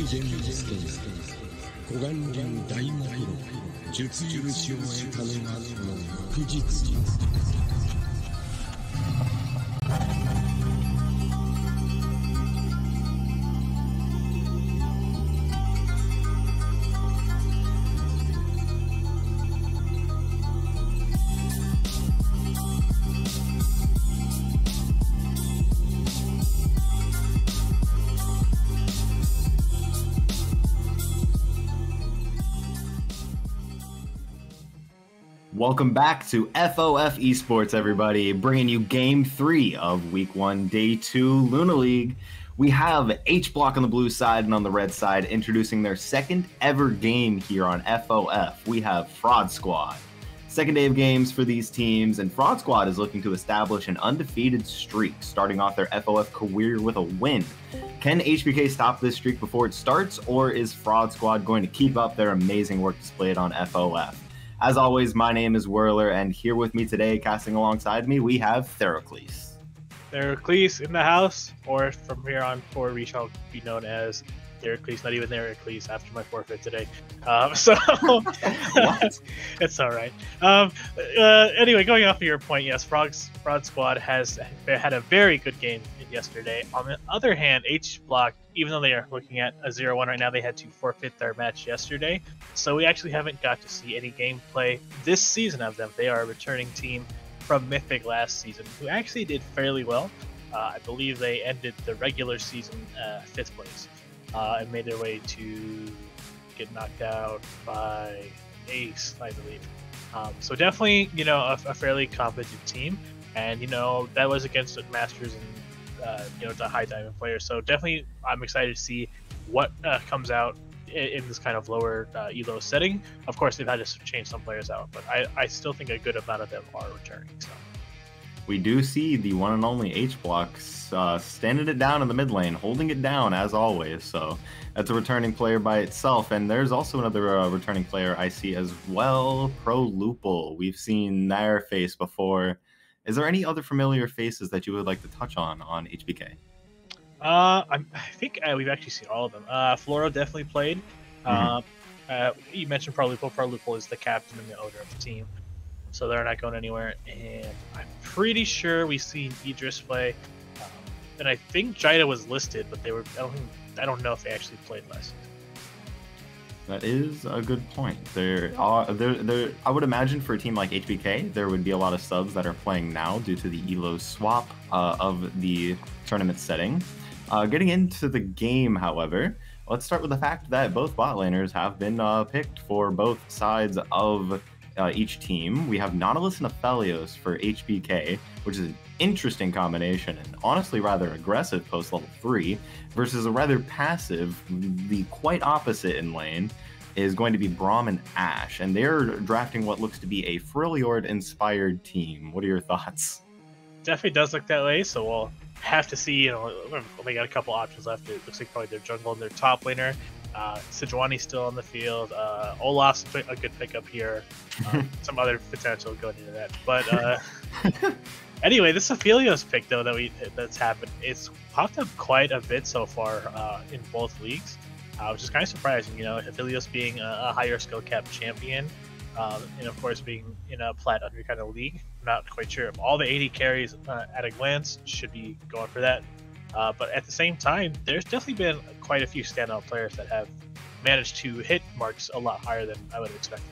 現実と湖岸流大魔力術許しを得たのがこの翌日。Welcome back to FOF Esports, everybody, bringing you Game 3 of Week 1, Day 2 Luna League. We have HBK on the blue side and on the red side introducing their second ever game here on FOF. We have Fraud Squad. Second day of games for these teams, and Fraud Squad is looking to establish an undefeated streak, starting off their FOF career with a win. Can HBK stop this streak before it starts, or is Fraud Squad going to keep up their amazing work displayed on FOF? As always, my name is Whirler, and here with me today, casting alongside me, we have Therocles. Therocles in the house, or from here on forward, we shall be known as Therocles, not even Therocles after my forfeit today. What? It's all right. Anyway, going off of your point, yes, Fraud Squad has had a very good game yesterday. On the other hand, HBK, even though they are looking at a 0-1 right now, they had to forfeit their match yesterday. So we actually haven't got to see any gameplay this season of them. They are a returning team from Mythic last season, who actually did fairly well. I believe they ended the regular season 5th place and made their way to get knocked out by Ace, I believe. So definitely, a fairly competent team. And, that was against Masters and the high diamond players. So definitely I'm excited to see what comes out in this kind of lower elo setting. Of course, they've had to change some players out, but I still think a good amount of them are returning. So we do see the one and only HBK standing it down in the mid lane, holding it down as always. So that's a returning player by itself. And there's also another returning player I see as well, Pro Lupul. We've seen their face before. Is there any other familiar faces that you would like to touch on HBK? I think we've actually seen all of them. Floro definitely played. You mentioned Pro Lupul. Pro Lupul is the captain and the owner of the team, so they're not going anywhere. And I'm pretty sure we've seen Idris play. And I think Jida was listed, but I don't know if they actually played last season. That is a good point. I would imagine for a team like HBK, there would be a lot of subs that are playing now due to the elo swap of the tournament setting. Getting into the game, however, let's start with the fact that both bot laners have been picked for both sides of each team. We have Nautilus and Aphelios for HBK, which is an interesting combination and honestly rather aggressive post level 3 versus a rather passive, the quite opposite in lane is going to be Braum and Ashe, and they're drafting what looks to be a Freljord inspired team. What are your thoughts? Definitely does look that way, so we'll have to see. They got a couple options left. It looks like probably their jungle and their top laner. Sejuani's still on the field. Olaf's a good pickup here. Some other potential going into that. But anyway, this Aphelios pick, though, that's happened, it's popped up quite a bit so far in both leagues, which is kind of surprising. Aphelios being a higher skill cap champion, and of course being in a plat under kind of league. I'm not quite sure if all the 80 carries at a glance should be going for that. But at the same time, there's definitely been quite a few standout players that have managed to hit marks a lot higher than I would have expected.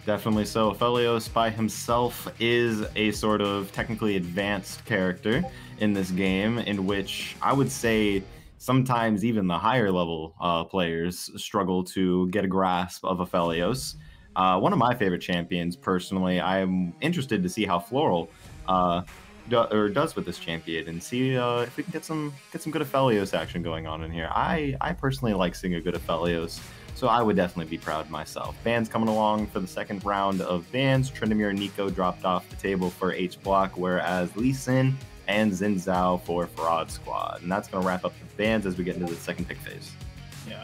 Definitely so. Aphelios by himself is a sort of technically advanced character in this game, in which I would say sometimes even the higher level players struggle to get a grasp of Aphelios. One of my favorite champions, personally. I'm interested to see how Floral does with this champion and see if we can get some good Aphelios action going on in here. I personally like seeing a good Aphelios, so I would definitely be proud myself. Bans coming along for the second round of bans. Tryndamere and Nico dropped off the table for HBK, whereas Lee Sin and Xin Zhao for Fraud Squad. And that's going to wrap up the bans as we get into the second pick phase. Yeah,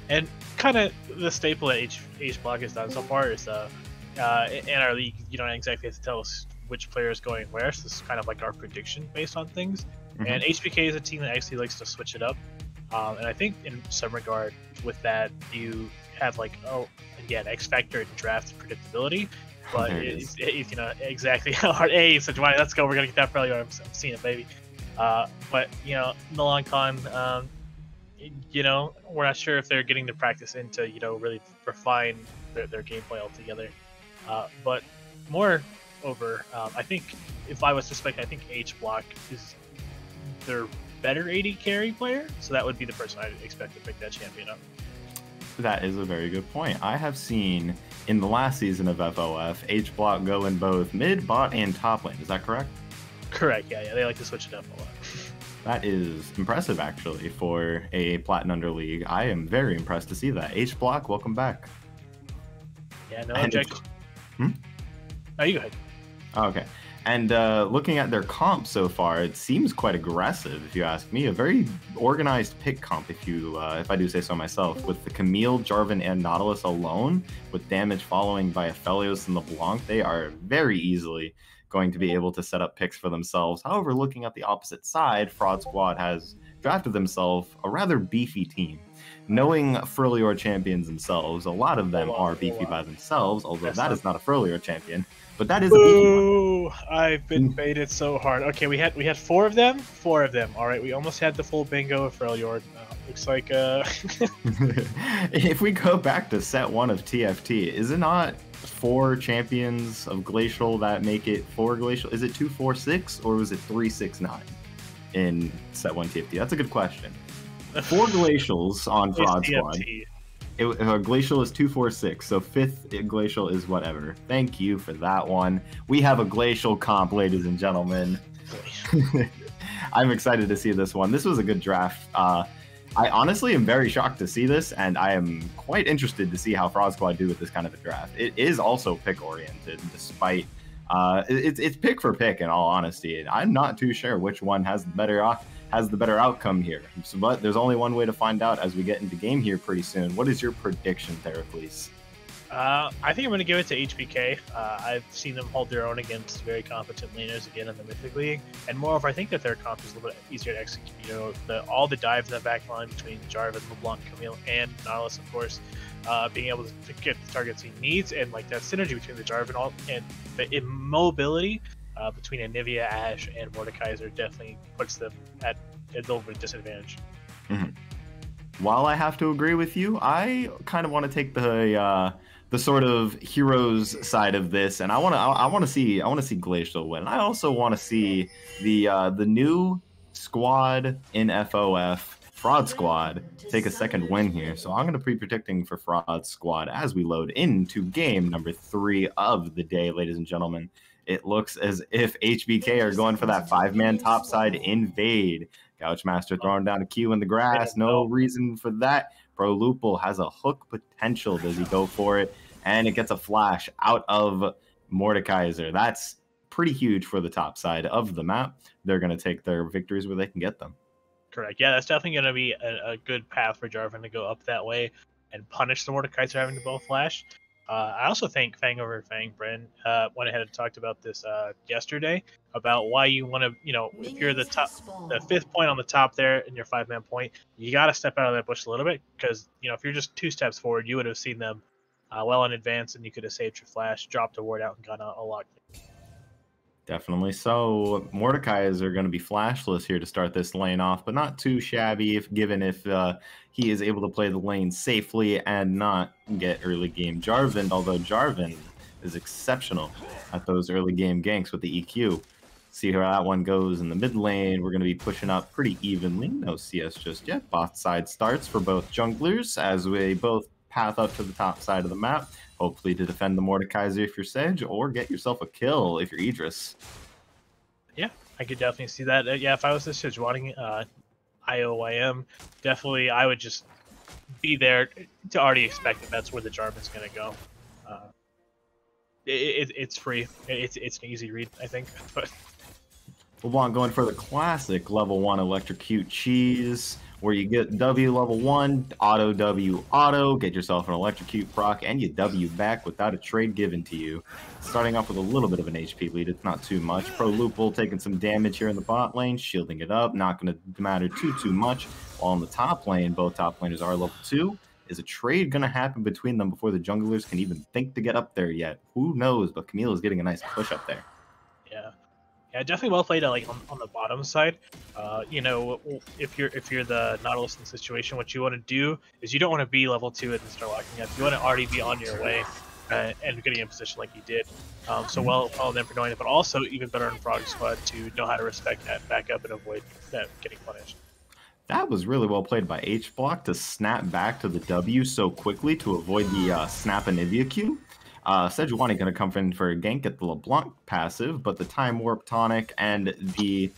and kind of the staple that HBK has done so far is in our league, you don't exactly have to tell us which player is going where, so this is kind of like our prediction based on things. And HBK is a team that actually likes to switch it up. And I think in some regard with that, you have like, again, X Factor and draft predictability. But it's you know exactly how hard. Hey, so Giovanni, let's go. We're gonna get that earlier. I'm seeing it, baby. But you know, in the long con, you know, we're not sure if they're getting the practice in to really refine their gameplay altogether. But moreover, I think if I was to spec, I think H Block is their better AD carry player, so that would be the person I'd expect to pick that champion up. That is a very good point. I have seen in the last season of FOF, H Block go in both mid, bot, and top lane. Is that correct? Correct, yeah. They like to switch it up a lot. That is impressive, actually, for a Platinum Under League. I am very impressed to see that. H Block, welcome back. Yeah, no objection. Oh, you go ahead. Okay. And looking at their comp so far, it seems quite aggressive, if you ask me. A very organized pick comp, if I do say so myself, with the Camille, Jarvan, and Nautilus alone, with damage following by Aphelios and LeBlanc. They are very easily going to be able to set up picks for themselves. However, looking at the opposite side, Fraud Squad has drafted themselves a rather beefy team. Knowing Furlior champions themselves, a lot of them are beefy by themselves, although that is not a Furlior champion. But that is a beefy one. I've been baited so hard. Okay, we had 4 of them. 4 of them. All right, we almost had the full bingo of Freljord. Looks like If we go back to set 1 of TFT, is it not 4 champions of Glacial that make it 4 Glacial? Is it 2, 4, 6, or was it 3, 6, 9 in set 1 TFT? That's a good question. 4 Glacials on Fraud Squad. Glacial is 2, 4, 6, so 5th Glacial is whatever. Thank you for that one. We have a Glacial comp, ladies and gentlemen. I'm excited to see this one. This was a good draft. I honestly am very shocked to see this, and I am quite interested to see how Fraud Squad do with this kind of a draft. It is also pick-oriented, despite... it's pick for pick, in all honesty. I'm not too sure which one has the better outcome here. But there's only one way to find out as we get into game here pretty soon. What is your prediction, Theracles? I think I'm going to give it to HBK. I've seen them hold their own against very competent laners again in the Mythic League. And moreover, I think that their comp is a little bit easier to execute. You know, all the dives in the back line between Jarvan, LeBlanc, Camille, and Nautilus, of course, being able to get the targets he needs, and like that synergy between the Jarvan and the immobility between Anivia, Ashe, and Mordekaiser definitely puts them at a little bit of disadvantage. While I have to agree with you, I kind of want to take the sort of heroes side of this, and I want to see Glacial win. I also want to see the new squad in FOF, Fraud Squad, take a second win here. So I'm going to be predicting for Fraud Squad as we load into game number 3 of the day, ladies and gentlemen. It looks as if HBK are going for that 5-man topside invade. Couchmaster throwing down a Q in the grass. No reason for that. Pro Lupul has a hook potential. Does he go for it? And it gets a flash out of Mordekaiser. That's pretty huge for the top side of the map. They're going to take their victories where they can get them. Correct. Yeah, that's definitely going to be a good path for Jarvan to go up that way and punish the Mordekaiser having to both flash. I also think Fang over Fang, Bren, went ahead and talked about this yesterday, about why you want to, if you're the 5th point on the top there in your 5-man point, you got to step out of that bush a little bit, because, if you're just 2 steps forward, you would have seen them well in advance, and you could have saved your flash, dropped a ward out, and gone a lot. Definitely so. Mordekaiser are going to be flashless here to start this lane off, but not too shabby if he is able to play the lane safely and not get early game Jarvan, although Jarvan is exceptional at those early game ganks with the EQ. See how that one goes in the mid lane. We're going to be pushing up pretty evenly. No CS just yet. Bot side starts for both junglers as we both path up to the top side of the map. Hopefully to defend the Mordekaiser if you're Sedge, or get yourself a kill if you're Idris. Yeah, I could definitely see that. Yeah, if I was this Sedge IOYM, definitely I would just be there to already expect that that's where the Jarvan's going to go. It's free. It's an easy read, I think. But LeBlanc going for the classic level 1 electrocute cheese. where you get W level 1, auto W auto, get yourself an electrocute proc, and you W back without a trade given to you. Starting off with a little bit of an HP lead, it's not too much. Pro Loophole taking some damage here in the bot lane, shielding it up, not going to matter too much. While on the top lane, both top laners are level 2. Is a trade going to happen between them before the junglers can even think to get up there yet? Who knows, but Camille is getting a nice push up there. Yeah, definitely well played. Like on the bottom side, you know, if you're the Nautilus in the situation, what you want to do is you don't want to be level 2 and then start locking up. You want to already be on your way and getting in position like you did. So well on them for knowing it, but also even better on Frog Squad to know how to respect that backup and avoid that getting punished. That was really well played by HBlock to snap back to the W so quickly to avoid the snap Anivia Q. Sejuani going to come in for a gank at the LeBlanc passive, but the Time Warp Tonic and the,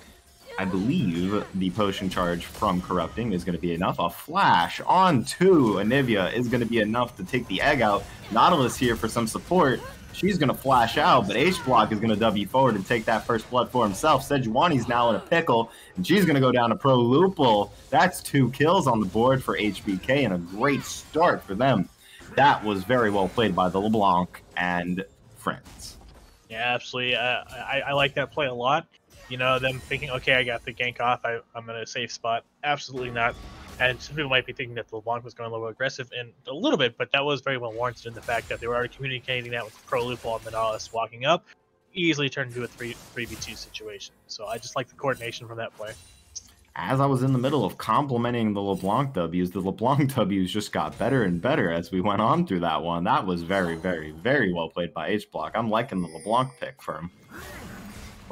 I believe, the Potion Charge from Corrupting is going to be enough. A flash onto Anivia is going to be enough to take the egg out. Nautilus here for some support. She's going to flash out, but HBlock is going to W forward and take that first blood for himself. Sejuani's now in a pickle, and she's going to go down to Pro Loophole. That's 2 kills on the board for HBK, and a great start for them. That was very well played by the LeBlanc and friends. Yeah, absolutely. I like that play a lot. You know, them thinking, okay, I got the gank off, I'm in a safe spot. Absolutely not. And some people might be thinking that the LeBlanc was going a little aggressive, and a little bit, but that was very well warranted in the fact that they were already communicating that with Pro Loophole and the Nautilus walking up, easily turned into a 3v2 situation. So I just like the coordination from that play. As I was in the middle of complimenting the LeBlanc W's, the LeBlanc W's just got better and better as we went on through that one. That was very, very, very well played by HBlock. I'm liking the LeBlanc pick for him.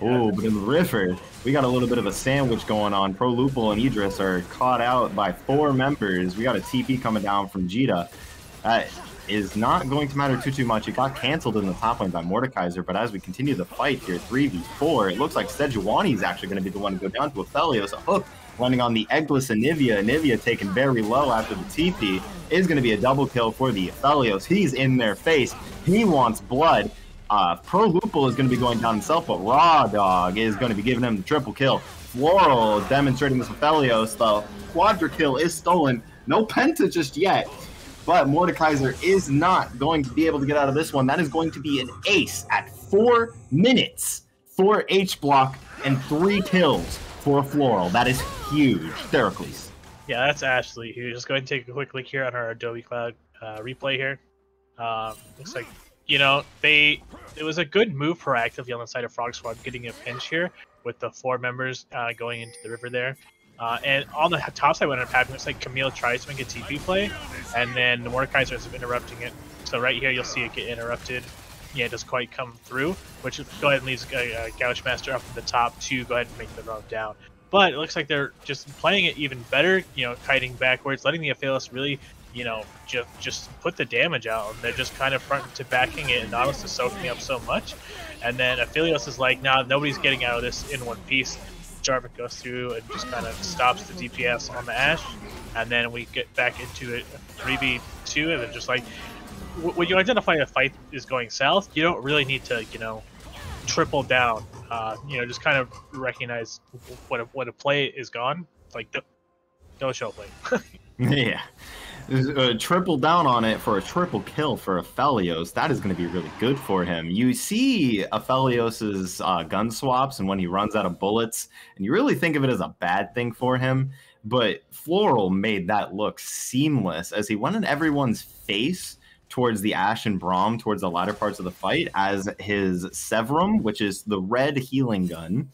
Oh, but in the river, we got a little bit of a sandwich going on. Pro Loophole and Idris are caught out by 4 members. We got a TP coming down from Jita. That is not going to matter too much. It got canceled in the top lane by Mordekaiser, but as we continue the fight here, 3v4, it looks like Sejuani is actually going to be the one to go down to Aphelios. A hook landing on the eggless Anivia. Anivia taken very low after the TP. Is going to be a double kill for the Aphelios. He's in their face. He wants blood. Pro Loophole is going to be going down himself, but Raw Dog is going to be giving him the triple kill. Floral demonstrating this Aphelios, though. Quadra kill is stolen. No Penta just yet, but Mordekaiser is not going to be able to get out of this one. That is going to be an ace at 4 minutes for HBlock and 3 kills for Floral. That is huge. Theracles. Yeah, that's absolutely huge. Let's go ahead and take a quick look here on our Adobe Cloud replay here. Looks like, you know, it was a good move proactively on the side of Frog Squad, getting a pinch here with the 4 members going into the river there. And on the top side, what ended up happening, looks like Camille tries to make a TP play, and then the Mordekaiser is interrupting it. So right here, you'll see it get interrupted. Yeah, it doesn't quite come through, which go ahead and leaves Gouchmaster up at the top to go ahead and make the run down. But it looks like they're just playing it even better, you know, kiting backwards, letting the Aphelios really, you know, just put the damage out. And they're just kind of front to backing it, and Nautilus is soaking up so much. And then Aphelios is like, nah, nobody's getting out of this in one piece. Jarvan goes through and just kind of stops the DPS on the Ashe. And then we get back into it 3v2, and then just like, when you identify a fight is going south, you don't really need to, you know, triple down. You know, just kind of recognize when a play is gone. Like, don't show play. Yeah. Triple down on it for a triple kill for Aphelios. That is going to be really good for him. You see Aphelios's gun swaps and when he runs out of bullets, and you really think of it as a bad thing for him, but Floral made that look seamless as he went in everyone's face towards the Ashe and Braum towards the latter parts of the fight as his Severum, which is the red healing gun,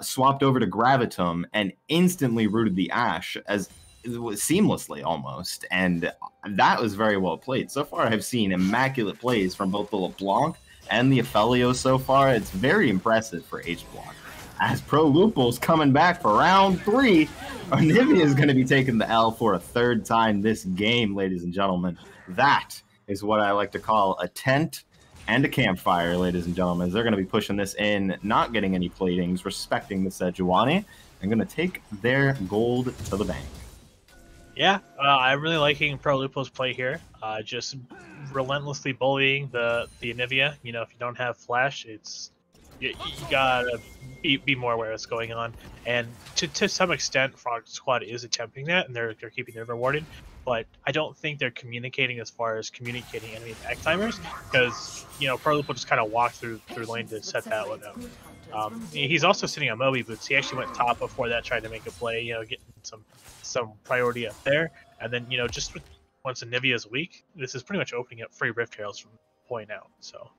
swapped over to Gravitum and instantly rooted the Ashe as seamlessly almost, and that was very well played. So far I've seen immaculate plays from both the LeBlanc and the Aphelios so far. It's very impressive for HBlock. As Pro Loophole's coming back for round 3, Anivia is going to be taking the L for a 3rd time this game, ladies and gentlemen. That is what I like to call a tent and a campfire, ladies and gentlemen. They're going to be pushing this in, not getting any platings, respecting the Sejuani, and going to take their gold to the bank. Yeah, I'm really liking Pro Lupo's play here. Just relentlessly bullying the Anivia. You know, if you don't have flash, it's you gotta be more aware of what's going on. And to some extent, Frog Squad is attempting that, and they're keeping their rewarded. But I don't think they're communicating as far as communicating enemy back timers, because Pro Loop will just kind of walk through lane to set that one up. He's also sitting on Moby Boots. He actually went top before that, trying to make a play, getting some priority up there. And then just once Anivia's weak, this is pretty much opening up free Rift Heralds from the point out. So.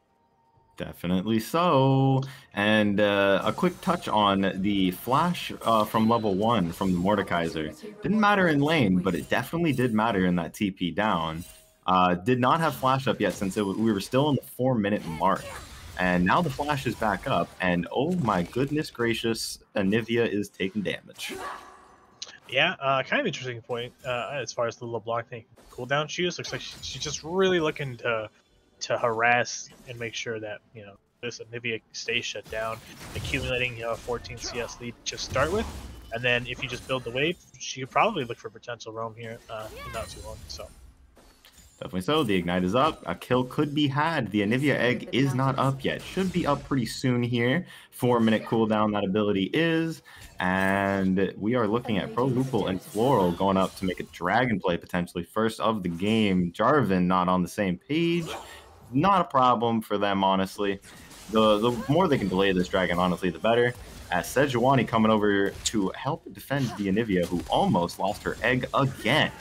Definitely so. And a quick touch on the flash from level 1 from the Mordekaiser. Didn't matter in lane, but it definitely did matter in that TP down. Did not have flash up yet since we were still in the 4-minute mark. And now the flash is back up, and oh my goodness gracious, Anivia is taking damage. Yeah, kind of interesting point as far as the LeBlanc thing. Cooldown shoes, looks like she's just really looking to harass and make sure that this Anivia stays shut down, accumulating 14 CS lead to start with, and then if you just build the wave, she could probably look for potential roam here in not too long. So definitely so. The ignite is up. A kill could be had. The Anivia egg is not up yet. Should be up pretty soon here. 4-minute cooldown that ability is. And we are looking at Pro Lupul and Floral going up to make a dragon play potentially first of the game. Jarvan not on the same page. Not a problem for them, honestly. The more they can delay this dragon, honestly, the better. As Sejuani coming over to help defend the Anivia, who almost lost her egg again.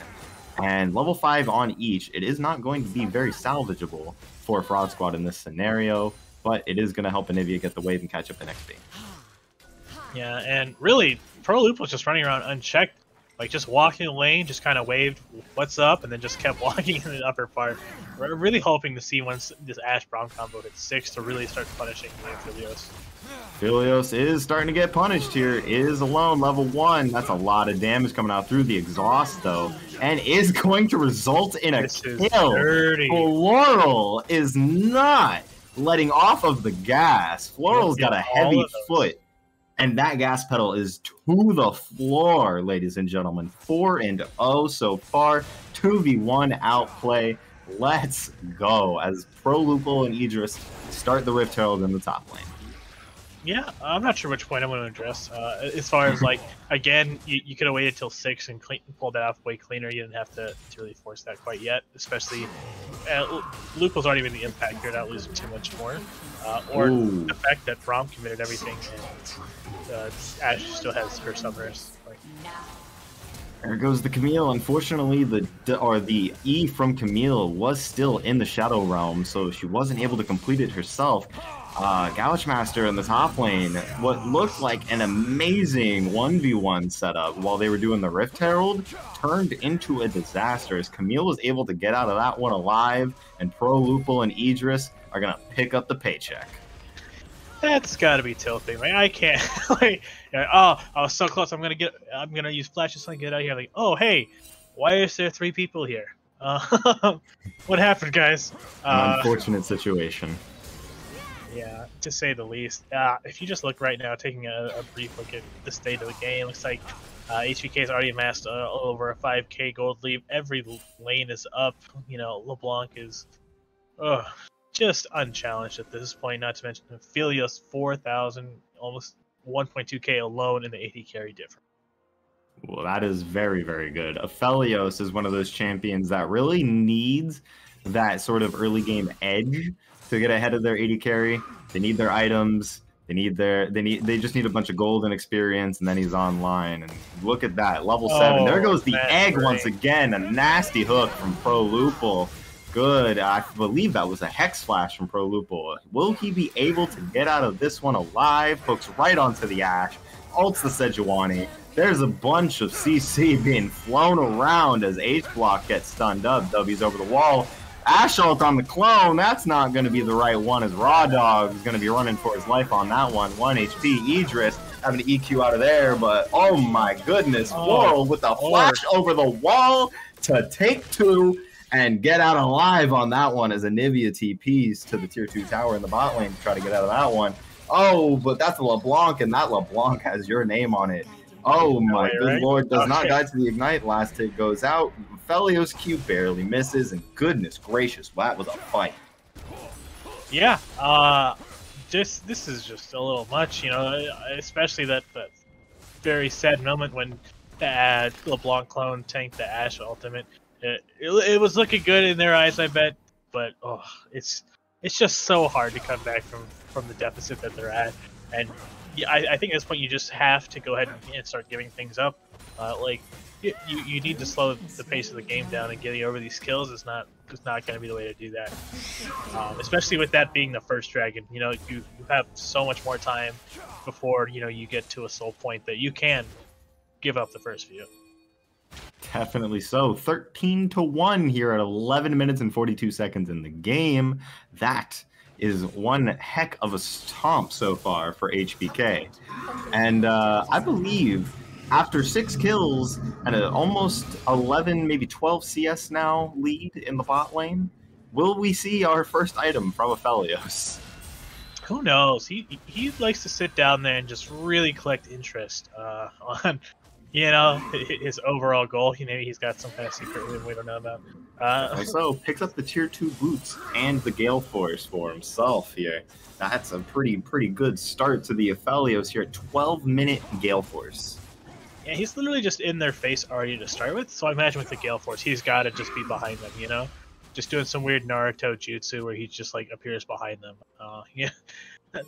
And level 5 on each, it is not going to be very salvageable for Frog Squad in this scenario, but it is going to help Anivia get the wave and catch up in XP. Yeah, and really, Pro Loop was just running around unchecked, like just walking the lane, just kind of waved, what's up, and then just kept walking in the upper part. We're really hoping to see once this Ashe Braum combo hits 6 to really start punishing Philios. Philios is starting to get punished here, is alone, level 1. That's a lot of damage coming out through the exhaust, though, and is going to result in a kill. Floral is not letting off of the gas. Floral's got a heavy foot, and that gas pedal is to the floor, ladies and gentlemen. 4-0 so far, 2v1 outplay. Let's go as Pro Lupul and Idris start the Rift Herald in the top lane. Yeah, I'm not sure which point I'm going to address. As far as, like, again, you could have waited till 6 and pulled that off way cleaner. You didn't have to really force that quite yet, especially Lupul's already made the impact here, not losing too much more. Or the fact that Braum committed everything and Ashe still has her summoners. There goes the Camille. Unfortunately, the E from Camille was still in the Shadow Realm, so she wasn't able to complete it herself. Gouchmaster in the top lane, what looked like an amazing 1v1 setup while they were doing the Rift Herald, turned into a disaster as Camille was able to get out of that one alive, and Pro Lupul and Idris are gonna pick up the paycheck. That's gotta be tilting. Like, I can't. Like, oh, I was so close. I'm gonna use flash just to get out of here. Like, oh hey, why is there 3 people here? What happened, guys? An unfortunate situation. Yeah, to say the least. If you just look right now, taking a brief look at the state of the game, looks like HBK has already amassed over a 5k gold lead. Every lane is up. LeBlanc is just unchallenged at this point, not to mention Philios 4,000, almost 1.2k alone in the AD carry difference. Well, that is very, very good. Aphelios is one of those champions that really needs that sort of early game edge to get ahead of their AD carry. They need their items. They just need a bunch of gold and experience, and then he's online. And look at that, level 7. There goes the egg once again. A nasty hook from Pro Lupul. Good. I believe that was a Hex Flash from Pro Lupul. Will he be able to get out of this one alive? Hooks right onto the Ashe. Ults the Sejuani. There's a bunch of CC being flown around as H-Block gets stunned up. W's over the wall. Ashe ult on the clone. That's not going to be the right one as Raw Dog is going to be running for his life on that one. 1 HP. Idris having to EQ out of there, but oh my goodness. Floral with the flash over the wall to take 2 and get out alive on that one as Anivia TPs to the tier 2 tower in the bot lane to try to get out of that one. Oh, but that's a LeBlanc, and that LeBlanc has your name on it. Oh my good lord, does not guide to the ignite. Last hit goes out. Philios Q barely misses, and goodness gracious, that was a fight. Yeah, this is just a little much, you know, especially that very sad moment when the LeBlanc clone tanked the Ashe ultimate. It was looking good in their eyes, I bet, but it's just so hard to come back from the deficit that they're at. And yeah, I think at this point you just have to go ahead and start giving things up. Like you need to slow the pace of the game down, and getting over these kills is not going to be the way to do that. Especially with that being the first dragon, you know, you have so much more time before, you know, you get to a soul point that you can give up the first few. Definitely so. 13-1 here at 11 minutes and 42 seconds in the game. That is one heck of a stomp so far for HBK. And I believe after 6 kills and an almost 11, maybe 12 CS now lead in the bot lane, will we see our first item from Aphelios? Who knows? He likes to sit down there and just really collect interest on, you know, his overall goal. Maybe he's got some kind of secret win we don't know about. Also, picks up the tier 2 boots and the Gale Force for himself here. That's a pretty good start to the Aphelios here. 12-minute Gale Force. Yeah, he's literally just in their face already to start with. So I imagine with the Gale Force, he's got to just be behind them, you know? Just doing some weird Naruto jutsu where he just like appears behind them. Yeah,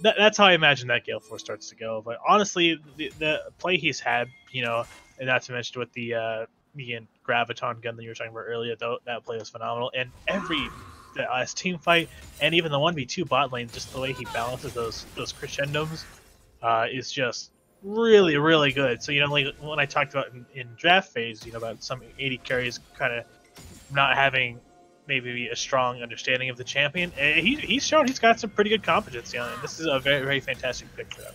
that's how I imagine that Gale Force starts to go. But honestly, the play he's had, you know, and not to mention with the Graviton gun that you were talking about earlier, though, that play was phenomenal. And the last team fight, and even the 1v2 bot lane, just the way he balances those crescendos is just really good. So, you know, like when I talked about in draft phase, you know, about some 80 carries kind of not having maybe a strong understanding of the champion, he's shown he's got some pretty good competence, you know, and this is a very fantastic pick for them.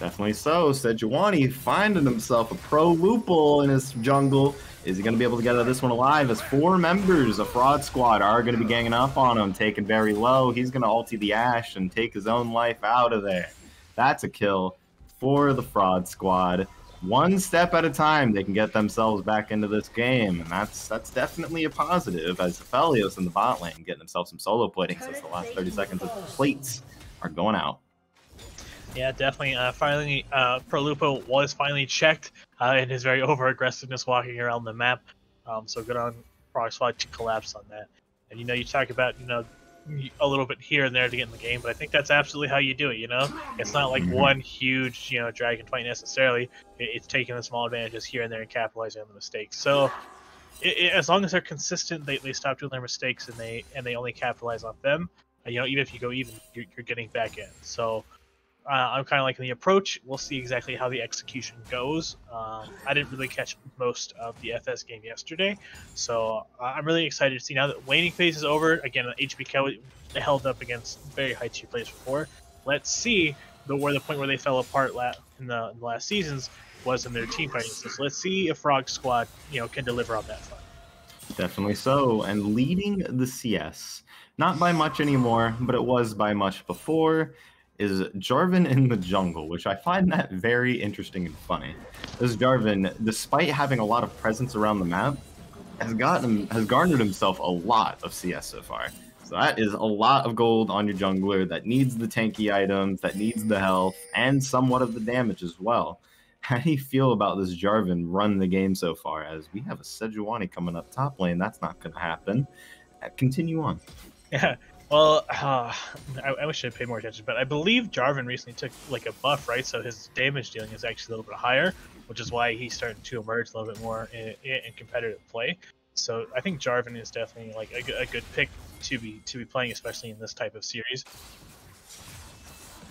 Definitely so. Sejuani finding himself a pro Lupul in his jungle. Is he going to be able to get out of this one alive? As 4 members of Fraud Squad are going to be ganging up on him, taken very low. He's going to ulti the Ashe and take his own life out of there. That's a kill for the Fraud Squad. One step at a time, they can get themselves back into this game, and that's definitely a positive, as Aphelios in the bot lane getting themselves some solo plating since the last 30 seconds of the plates are going out. Yeah, definitely. Finally, Prolupo was finally checked in his very over-aggressiveness walking around the map. So good on Frog Squad to collapse on that. And, you know, you talk about, you know, a little bit here and there to get in the game, but I think that's absolutely how you do it, you know? It's not like one huge, you know, dragon fight necessarily. It's taking the small advantages here and there and capitalizing on the mistakes. So as long as they're consistent, they stop doing their mistakes and they only capitalize on them. You know, even if you go even, you're getting back in. So I'm kind of liking the approach. We'll see exactly how the execution goes. I didn't really catch most of the FS game yesterday, so I'm really excited to see now that waning phase is over. Again, HBK held up against very high tier players before. Let's see where the point where they fell apart in the last seasons was in their team fighting. So let's see if Frog Squad, you know, can deliver on that front. Definitely so. And leading the CS, not by much anymore, but it was by much before, is Jarvan in the jungle, which I find that very interesting and funny. This Jarvan, despite having a lot of presence around the map, has garnered himself a lot of CS so far. So that is a lot of gold on your jungler that needs the tanky items, that needs the health, and somewhat of the damage as well. How do you feel about this Jarvan run the game so far? As we have a Sejuani coming up top lane, that's not going to happen. Continue on. Yeah. Well, I wish I'd paid more attention, but I believe Jarvan recently took like a buff, right? So his damage dealing is actually a little bit higher, which is why he's starting to emerge a little bit more in competitive play. So I think Jarvan is definitely like a good pick to be playing, especially in this type of series.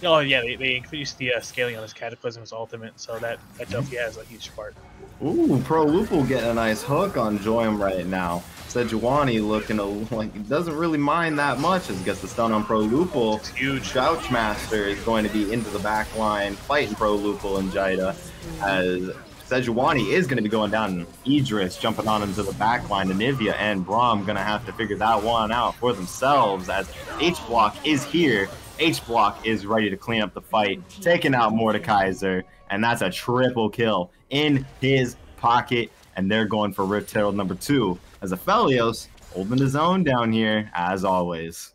Oh yeah, they increased the scaling on his Cataclysm's ultimate, so that definitely has a huge part. Ooh, Pro Lupul getting a nice hook on Joyum right now. Sejuani looking like he doesn't really mind that much as gets the stun on Pro Lupul. It's huge. Couchmaster is going to be into the back line fighting Pro Lupul and Jida, as Sejuani is going to be going down. Idris jumping on into the back line. Anivia and Braum going to have to figure that one out for themselves, as H-Block is here. H-Block is ready to clean up the fight, taking out Mordekaiser, and that's a triple kill in his pocket, and they're going for Rift Herald number 2, as Aphelios holding his own down here, as always.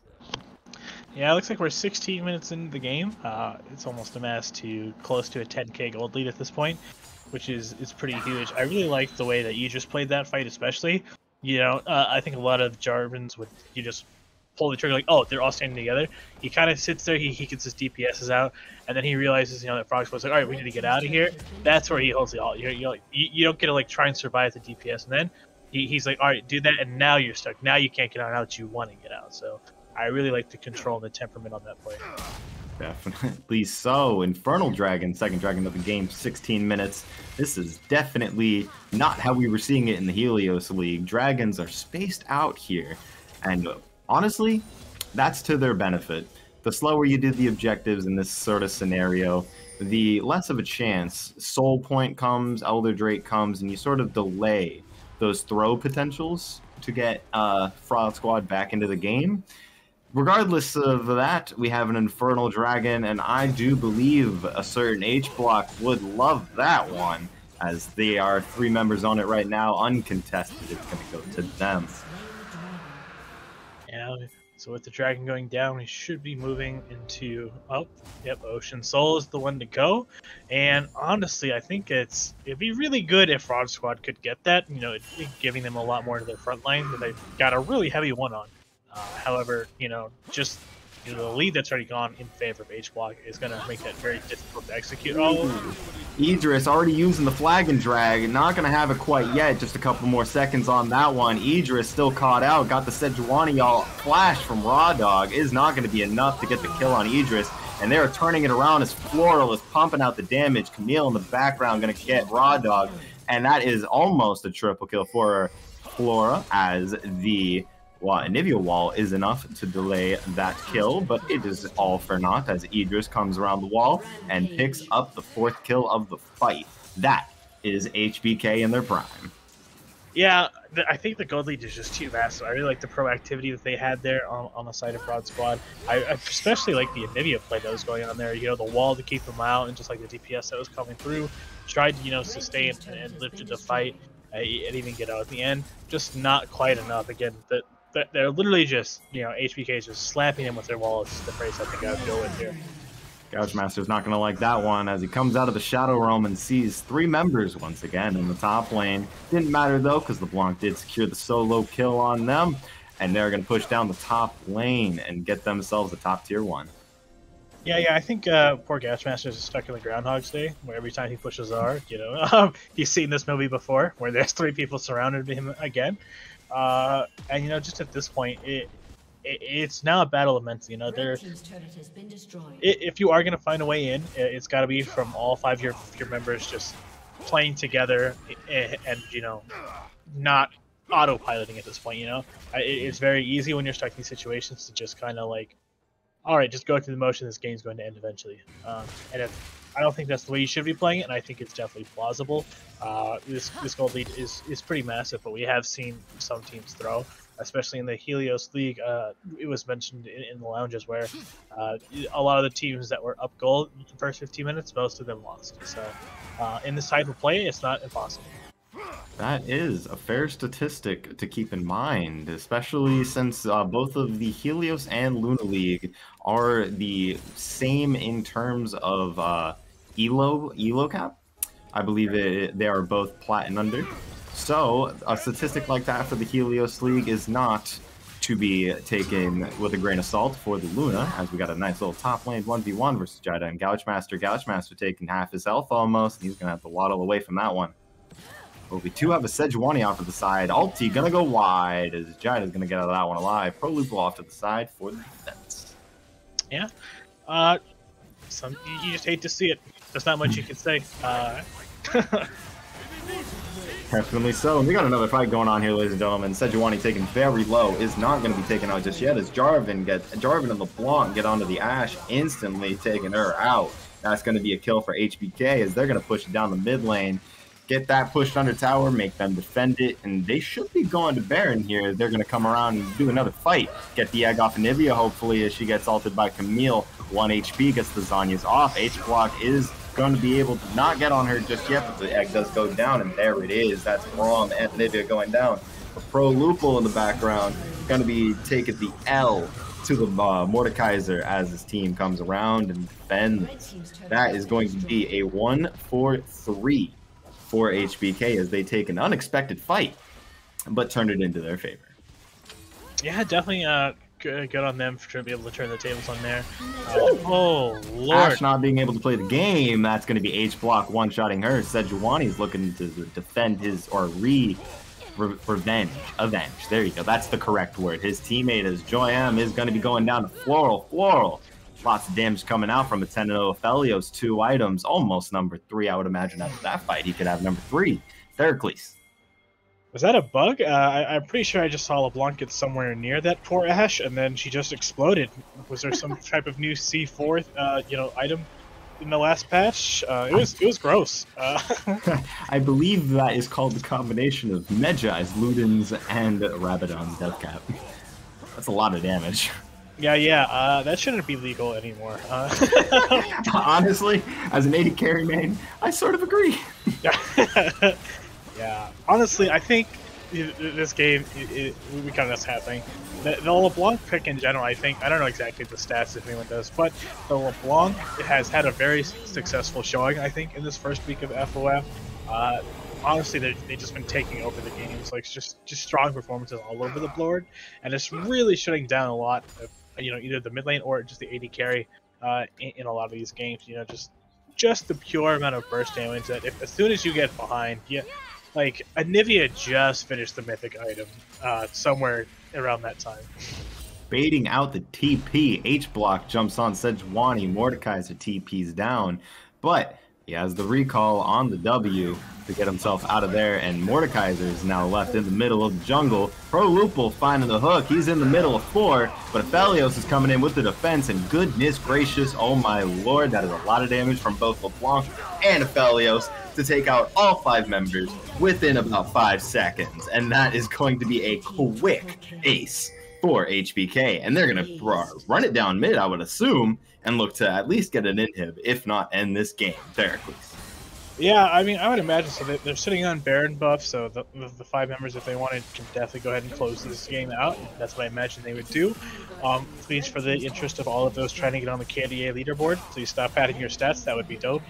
Yeah, it looks like we're 16 minutes into the game. It's almost amassed to close to a 10k gold lead at this point, which is pretty huge. I really like the way that you just played that fight, especially. You know, I think a lot of Jarvans would you just pull the trigger like, oh, they're all standing together. He kind of sits there, he gets his DPSs out, and then he realizes, you know, that Frog Squad's like, all right, we need to get out of here. That's where he holds the ult. You don't get to like try and survive the DPS, and then he's like, all right, do that, and now you're stuck. Now you can't get out. Now that you want to get out, so. I really like the control and the temperament on that play. Definitely so. Infernal Dragon, second dragon of the game, 16 minutes. This is definitely not how we were seeing it in the Helios League. Dragons are spaced out here. And honestly, that's to their benefit. The slower you do the objectives in this sort of scenario, the less of a chance Soul Point comes, Elder Drake comes, and you sort of delay those throw potentials to get Fraud Squad back into the game. Regardless of that, we have an Infernal Dragon, and I do believe a certain H-Block would love that one, as they are 3 members on it right now, uncontested. It's going to go to them. Yeah, so with the Dragon going down, we should be moving into, oh, yep, Ocean Soul is the one to go, and honestly, I think it'd be really good if Fraud Squad could get that, you know, it'd be giving them a lot more to their front line that they've got a really heavy one on. However, you know, just the lead that's already gone in favor of H-Block is going to make that very difficult to execute. Oh, Idris already using the flag and drag, not going to have it quite yet, just a couple more seconds on that one. Idris still caught out, got the Sejuani all flash from Raw Dog, is not going to be enough to get the kill on Idris, and they're turning it around as Floral is pumping out the damage. Camille in the background going to get Raw Dog, and that is almost a triple kill for Flora, as the Anivia wall is enough to delay that kill, but it is all for naught as Idris comes around the wall and picks up the 4th kill of the fight. That is HBK in their prime. Yeah, I think the gold lead is just too massive. I really like the proactivity that they had there on the side of Fraud Squad. I especially like the Anivia play that was going on there. You know, the wall to keep them out, and just like the DPS that was coming through, tried to, you know, sustain and lifted the fight and even get out at the end. Just not quite enough. Again, they're literally just, you know, HBK is just slapping him with their wall. It's the phrase I think I would go with here. Gouchmaster's not going to like that one as he comes out of the Shadow Realm and sees 3 members once again in the top lane. Didn't matter though, because LeBlanc did secure the solo kill on them, and they're going to push down the top lane and get themselves a top tier 1. Yeah, I think poor Gouchmaster's stuck in the Groundhog's Day, where every time he pushes R, you know, he's seen this movie before, where there's 3 people surrounded him again. And you know, just at this point, it's now a battle of mental. You know, if you are going to find a way in, it's got to be from all 5 of your members just playing together and you know, not autopiloting at this point. You know, it's very easy when you're stuck in these situations to just kind of like, all right, just go through the motion. This game's going to end eventually. And I don't think that's the way you should be playing it, and I think it's definitely plausible. This gold lead is pretty massive, but we have seen some teams throw, especially in the Helios League. It was mentioned in the lounges where a lot of the teams that were up gold in the first 15 minutes, most of them lost. So in this type of play, it's not impossible. That is a fair statistic to keep in mind, especially since both of the Helios and Luna League are the same in terms of elo cap. I believe they are both plat and under. So a statistic like that for the Helios League is not to be taken with a grain of salt for the Luna, as we got a nice little top lane 1v1 versus Jida and Gouchmaster. Gouchmaster taking half his health almost, and he's going to have to waddle away from that one. But we do have a Sejuani off to the side. Ulti gonna go wide as Jida's gonna get out of that one alive. Pro Lupo off to the side for the defense. Yeah. You just hate to see it. There's not much you can say. Definitely so. And we got another fight going on here, ladies and gentlemen. Sejuani taken very low, is not going to be taken out just yet as Jarvan and LeBlanc get onto the Ashe, instantly taking her out. That's going to be a kill for HBK as they're going to push it down the mid lane. Get that pushed under tower, make them defend it, and they should be going to Baron here. They're going to come around and do another fight. Get the egg off Anivia, hopefully, as she gets ulted by Camille. 1 HP, gets the Zanya's off. H-Block is going to be able to not get on her just yet, but the egg does go down, and there it is. That's Braum and Anivia going down. A Pro Lupo in the background going to be taking the L to the Mordekaiser as his team comes around and defends. That is going to be a 1-4-3 for HBK as they take an unexpected fight, but turn it into their favor. Yeah, definitely good on them for trying to be able to turn the tables on there. Oh, Lord. Ash not being able to play the game, that's going to be H-Block one-shotting her. Sejuani's looking to defend his, or avenge. There you go. That's the correct word. His teammate as Joyam is going to be going down to Floral. Lots of damage coming out from a 10-0 Aphelios. 2 items, almost number 3. I would imagine after that fight, he could have number 3. Theracles. Was that a bug? I'm pretty sure I just saw LeBlanc get somewhere near that poor Ash, and then she just exploded. Was there some type of new C4, item in the last patch? It was gross. I believe that is called the combination of Medjai's, Ludens, and Rabadon's Deathcap. That's a lot of damage. Yeah, that shouldn't be legal anymore. Honestly, as an 80 carry main, I sort of agree. Yeah, honestly, I think this game, we got this happening. The LeBlanc pick in general, I don't know exactly the stats if anyone does, but the LeBlanc has had a very successful showing, I think, in this first week of FOF. Honestly, they've just been taking over the games, like just strong performances all over the board, and it's really shutting down a lot of, either the mid lane or just the AD carry in a lot of these games. Just the pure amount of burst damage that as soon as you get behind, like, Anivia just finished the mythic item somewhere around that time. Baiting out the TP. H-Block jumps on Sejuani. Mordekaiser TP's down. But he has the recall on the W to get himself out of there. And Mordekaiser is now left in the middle of the jungle. Pro Lupul finding the hook. He's in the middle of 4. But Aphelios is coming in with the defense. And goodness gracious, oh my lord, that is a lot of damage from both LeBlanc and Aphelios to take out all 5 members within about 5 seconds. And that is going to be a quick ace for HBK. And they're going to run it down mid, I would assume, and look to at least get an inhib, if not end this game. Theracles. Yeah, I mean, I would imagine so. They're sitting on Baron buff, so the 5 members, if they wanted, can definitely go ahead and close this game out. That's what I imagine they would do. Please, for the interest of all of those trying to get on the KDA leaderboard, please stop padding your stats. That would be dope.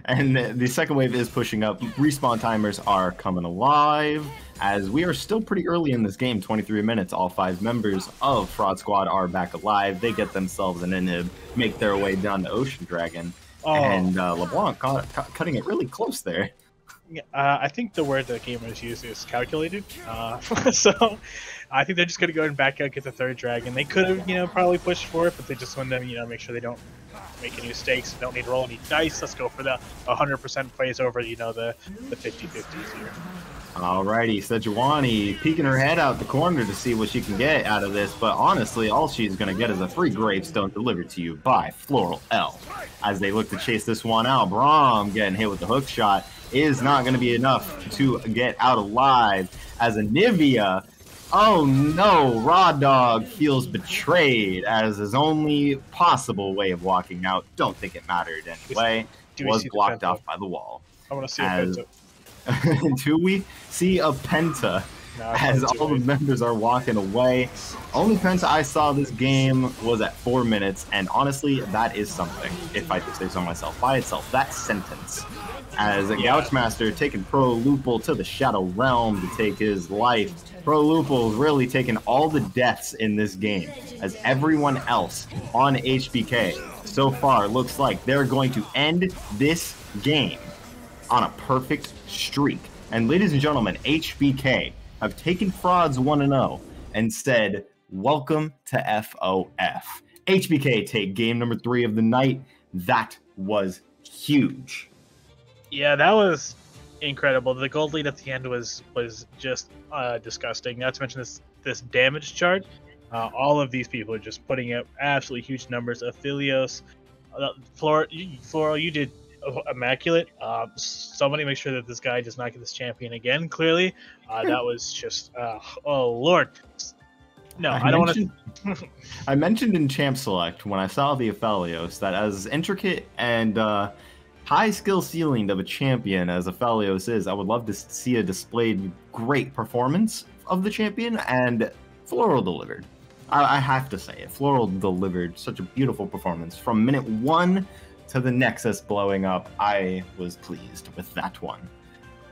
And the second wave is pushing up. Respawn timers are coming alive, as we are still pretty early in this game, 23 minutes. All 5 members of Fraud Squad are back alive. They get themselves an inhib, make their way down to Ocean Dragon. And LeBlanc cutting it really close there. I think the word that gamers use is calculated. So I think they're just going to go and back out, get the 3rd dragon. They could have, probably pushed for it, but they just want to, make sure they don't make any mistakes. Don't need to roll any dice. Let's go for the 100% plays over, the 50-50s here. Alrighty, Sejuani peeking her head out the corner to see what she can get out of this, but honestly, all she's going to get is a free gravestone delivered to you by Floral L. As they look to chase this one out, Braum getting hit with the hook shot is not going to be enough to get out alive, as Anivia, oh no, Raw Dog feels betrayed, as his only possible way of walking out, don't think it mattered anyway, was blocked off by the wall. I want to see a penta. Do we see a penta as all the members are walking away? Only penta I saw this game was at 4 minutes, and honestly, that is something, if I could say so myself, by itself, that sentence. As a Gouchmaster taking Pro Lupul to the Shadow Realm to take his life. Pro Lupul is really taking all the deaths in this game, as everyone else on HBK so far looks like they're going to end this game on a perfect streak. And ladies and gentlemen, HBK have taken Frauds 1-0 and said, welcome to FOF. HBK take game number 3 of the night. That was huge. Yeah, that was incredible. The gold lead at the end was just disgusting. Not to mention this damage chart. All of these people are just putting up absolutely huge numbers. Aphelios, Floral, you did immaculate. Somebody make sure that this guy does not get this champion again. Clearly, that was just oh lord. No, I don't want to. I mentioned in Champ Select when I saw the Aphelios that as intricate and high skill ceiling of a champion as Aphelios is, I would love to see a displayed great performance of the champion, and Floral delivered. I have to say it. Floral delivered such a beautiful performance. From minute 1 to the Nexus blowing up, I was pleased with that one.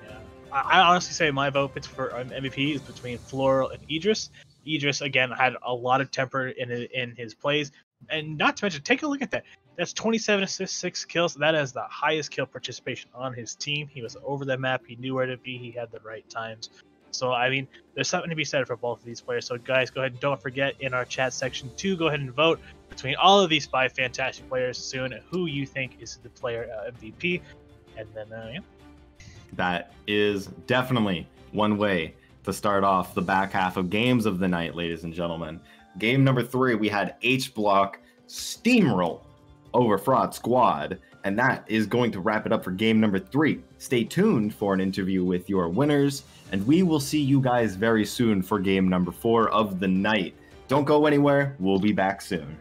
Yeah, I honestly say my vote for MVP is between Floral and Idris. Idris, again, had a lot of temper in his plays. And not to mention, take a look at that. That's 27 assists, 6 kills. That is the highest kill participation on his team. He was over the map. He knew where to be. He had the right times. So, I mean, there's something to be said for both of these players. So, guys, go ahead and don't forget in our chat section to go ahead and vote between all of these 5 fantastic players soon who you think is the player MVP. And then, yeah. That is definitely one way to start off the back half of games of the night, ladies and gentlemen. Game number 3, we had HBlock steamroll over Fraud Squad, and that is going to wrap it up for game number 3. Stay tuned for an interview with your winners, and we will see you guys very soon for game number 4 of the night. Don't go anywhere. We'll be back soon.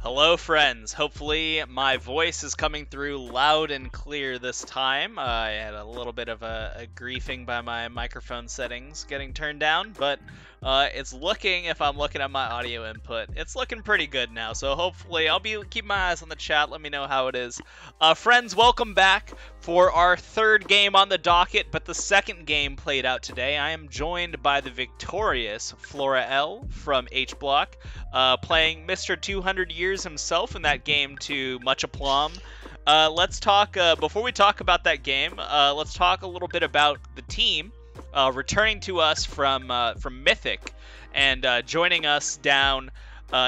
Hello friends, hopefully my voice is coming through loud and clear this time. I had a little bit of a griefing by my microphone settings getting turned down, but it's looking, if I'm looking at my audio input, it's looking pretty good now. So hopefully I'll be keep my eyes on the chat, let me know how it is. Friends, welcome back for our 3rd game on the docket, but the 2nd game played out today. I am joined by the victorious Flora L from HBlock, playing Mr. 200 Years himself in that game to much aplomb. Let's talk, before we talk about that game, let's talk a little bit about the team returning to us from Mythic and joining us down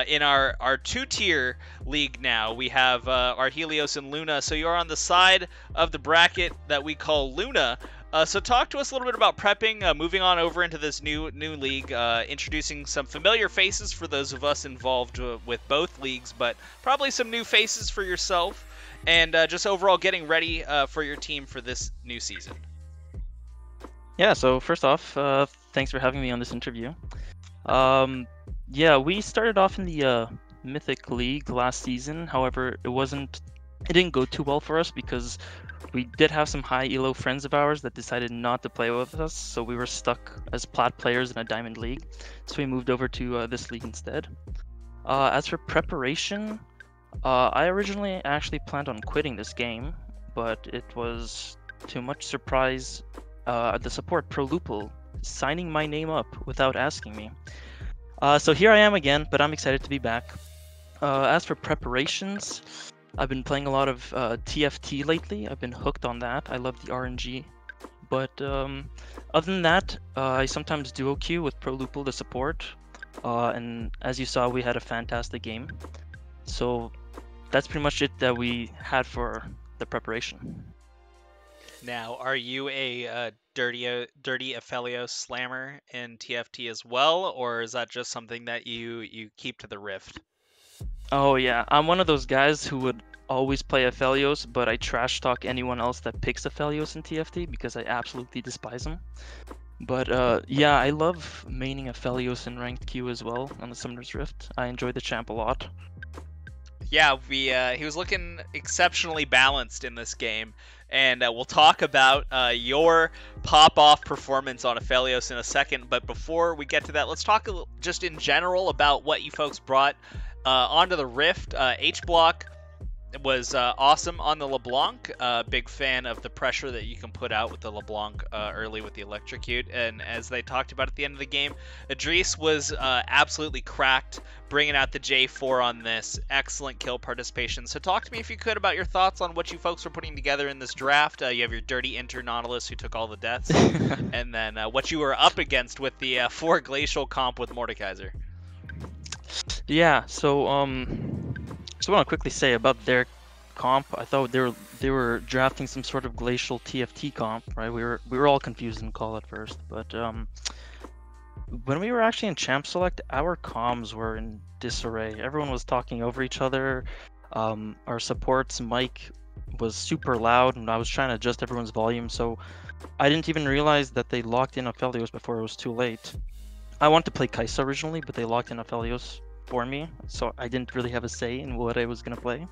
in our 2-tier league now. We have our Helios and Luna, so you're on the side of the bracket that we call Luna. So talk to us a little bit about prepping, moving on over into this new league, introducing some familiar faces for those of us involved with both leagues, but probably some new faces for yourself, and just overall getting ready for your team for this new season. Yeah, so first off, thanks for having me on this interview. Yeah, we started off in the Mythic League last season. However, it didn't go too well for us because we did have some high elo friends of ours that decided not to play with us, so we were stuck as plat players in a diamond league. So we moved over to this league instead. As for preparation, I originally actually planned on quitting this game, but it was to much surprise the support Pro Lupul signing my name up without asking me. So here I am again, but I'm excited to be back. As for preparations, I've been playing a lot of TFT lately. I've been hooked on that. I love the RNG. But other than that, I sometimes duo queue with Pro Lupul to support. And as you saw, we had a fantastic game. So that's pretty much it that we had for the preparation. Now, are you a dirty Aphelios slammer in TFT as well, or is that just something that you keep to the Rift? Oh yeah, I'm one of those guys who would always play Aphelios, but I trash talk anyone else that picks Aphelios in TFT because I absolutely despise him. But yeah, I love maining Aphelios in ranked queue as well on the Summoner's Rift. I enjoy the champ a lot. Yeah, he was looking exceptionally balanced in this game, and we'll talk about your pop-off performance on Aphelios in a second. But before we get to that, let's talk just in general about what you folks brought onto the Rift. HBlock was awesome on the LeBlanc. Big fan of the pressure that you can put out with the LeBlanc early with the electrocute. And as they talked about at the end of the game, Idris was absolutely cracked, bringing out the J4 on this. Excellent kill participation. So talk to me, if you could, about your thoughts on what you folks were putting together in this draft. You have your dirty Inter Nautilus who took all the deaths, and then what you were up against with the 4 Glacial comp with Mordekaiser. Yeah, so I want to quickly say about their comp. I thought they were drafting some sort of glacial TFT comp, right? We were all confused in call at first, but when we were actually in champ select, our comms were in disarray. Everyone was talking over each other. Our support's mic was super loud, and I was trying to adjust everyone's volume, so I didn't even realize that they locked in Aphelios before it was too late. I wanted to play Kaisa originally, but they locked in Aphelios for me, so I didn't really have a say in what I was gonna play,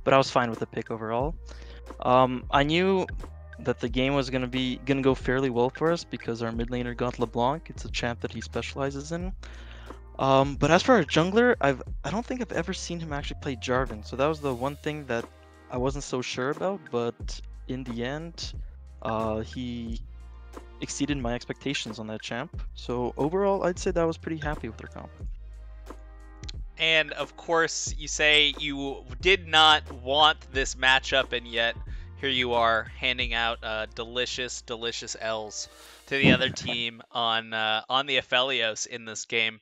but I was fine with the pick overall. I knew that the game was gonna go fairly well for us because our mid laner got LeBlanc. It's a champ that he specializes in. But as for our jungler, I don't think I've ever seen him actually play Jarvan, so that was the one thing that I wasn't so sure about. But in the end, he exceeded my expectations on that champ. So overall, I'd say that I was pretty happy with their comp. And of course, you say you did not want this matchup, and yet here you are handing out delicious, delicious L's to the other team on the Aphelios in this game.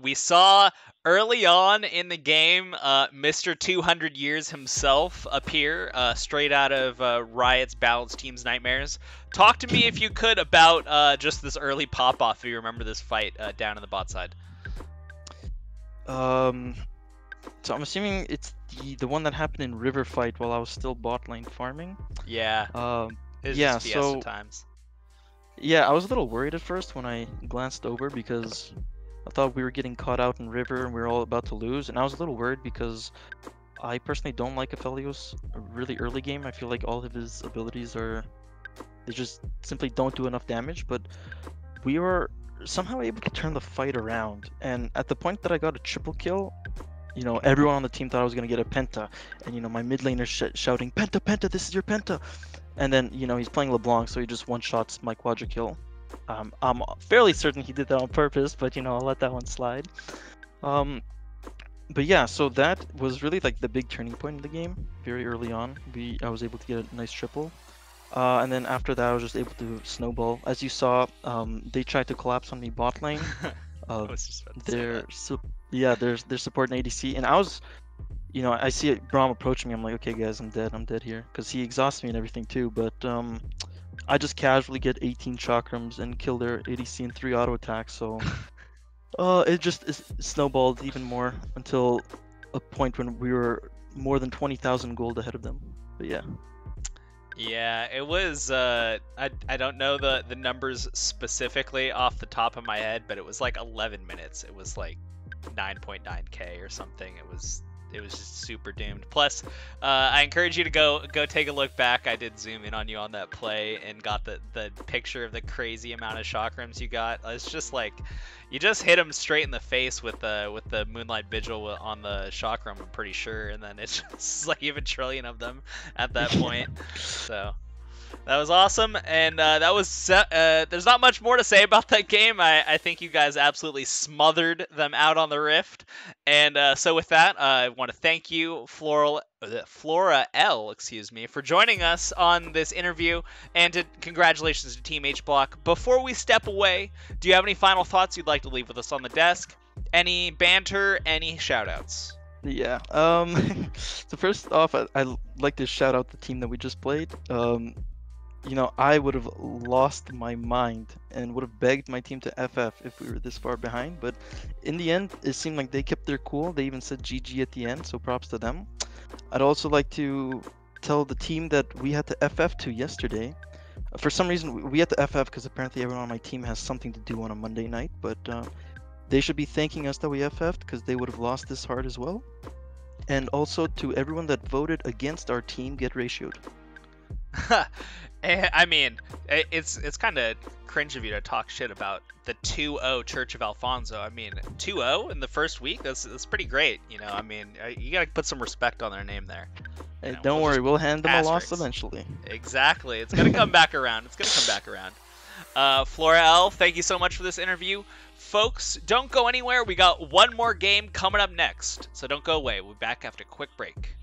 We saw early on in the game Mr. 200 Years himself appear straight out of Riot's Balanced Teams Nightmares. Talk to me, if you could, about just this early pop-off, if you remember this fight down in the bot side. So I'm assuming it's the one that happened in River Fight while I was still bot lane farming. Yeah. It's yeah. just Fiesta So times. yeah, I was a little worried at first when I glanced over because I thought we were getting caught out in River and we were all about to lose, and I was a little worried because I personally don't like Aphelios really early game. I feel like all of his abilities they just simply don't do enough damage, but we were somehow able to turn the fight around, and at the point that I got a triple kill, everyone on the team thought I was going to get a penta, and my mid laner shouting, "Penta, Penta, this is your penta!" And then, he's playing LeBlanc, so he just one-shots my quadra kill. I'm fairly certain he did that on purpose, but, I'll let that one slide. But yeah, so that was really like the big turning point in the game. Very early on, I was able to get a nice triple. And then after that, I was just able to snowball. As you saw, they tried to collapse on me bot lane. I was just about to say that. They're supporting ADC, and I was, I see Braum approaching me. I'm like, okay, guys, I'm dead here, because he exhausts me and everything too. But I just casually get 18 chakrams and kill their ADC in 3 auto attacks. So it just snowballed even more until a point when we were more than 20,000 gold ahead of them. But yeah. Yeah, it was, I don't know the numbers specifically off the top of my head, but it was like 11 minutes. It was like 9.9k or something. It was just super doomed. Plus, I encourage you to go take a look back. I did zoom in on you on that play and got the picture of the crazy amount of chakrams you got. It's just like you just hit him straight in the face with the Moonlight Vigil on the chakram, I'm pretty sure, and then it's just like you have a trillion of them at that point. So that was awesome, and that was there's not much more to say about that game. I think you guys absolutely smothered them out on the Rift, and so with that, I want to thank you, Flora L, excuse me, for joining us on this interview, and congratulations to Team H Block. Before we step away, do you have any final thoughts you'd like to leave with us on the desk? Any banter? Any shoutouts? Yeah. So first off, I'd like to shout out the team that we just played. You know, I would have lost my mind and would have begged my team to FF if we were this far behind. But in the end, it seemed like they kept their cool. They even said GG at the end, so props to them. I'd also like to tell the team that we had to FF to yesterday. For some reason, we had to FF because apparently everyone on my team has something to do on a Monday night. But they should be thanking us that we FF'd because they would have lost this hard as well. And also to everyone that voted against our team, get ratioed. I mean, it's kind of cringe of you to talk shit about the 2-0 Church of Alfonso. I mean, 2-0 in the first week, that's pretty great. You know, I mean, you gotta put some respect on their name there. Hey, You know, don't worry, we'll hand them a loss asterisks. eventually. Exactly. It's gonna come back around. It's gonna come back around. Flora L, thank you so much for this interview. Folks, don't go anywhere. We got one more game coming up next, so don't go away. We'll be back after a quick break.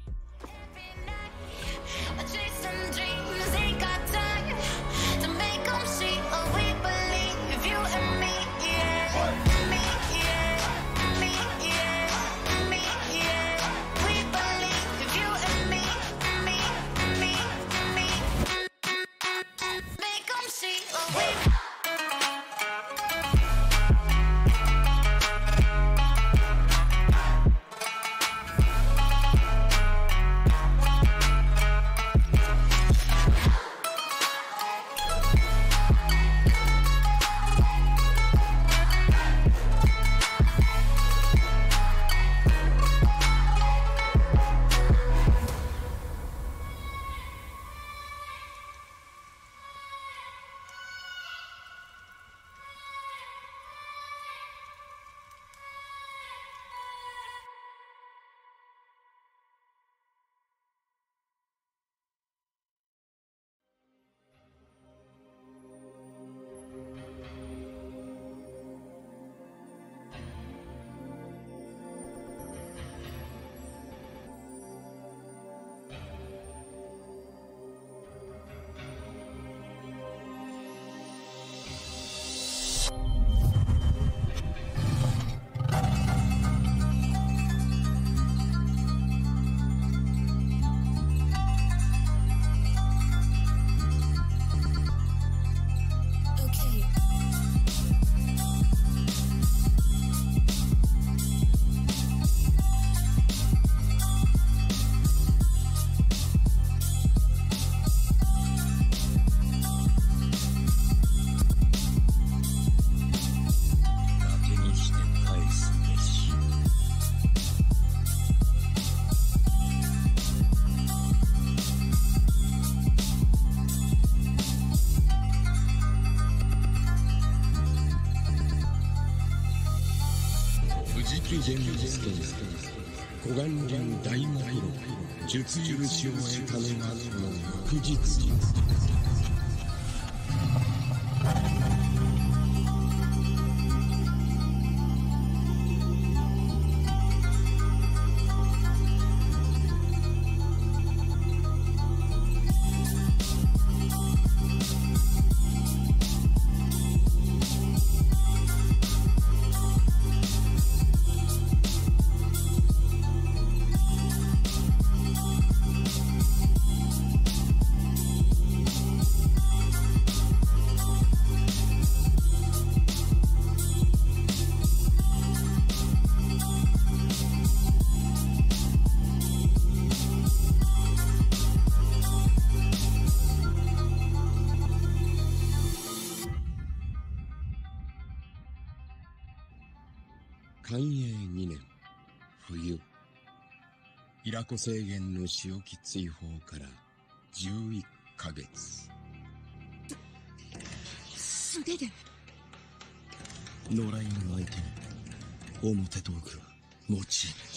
寛永2年冬、イラコ制限の仕置き追放から11ヶ月。素手で野良犬の相手に表道具は用いない。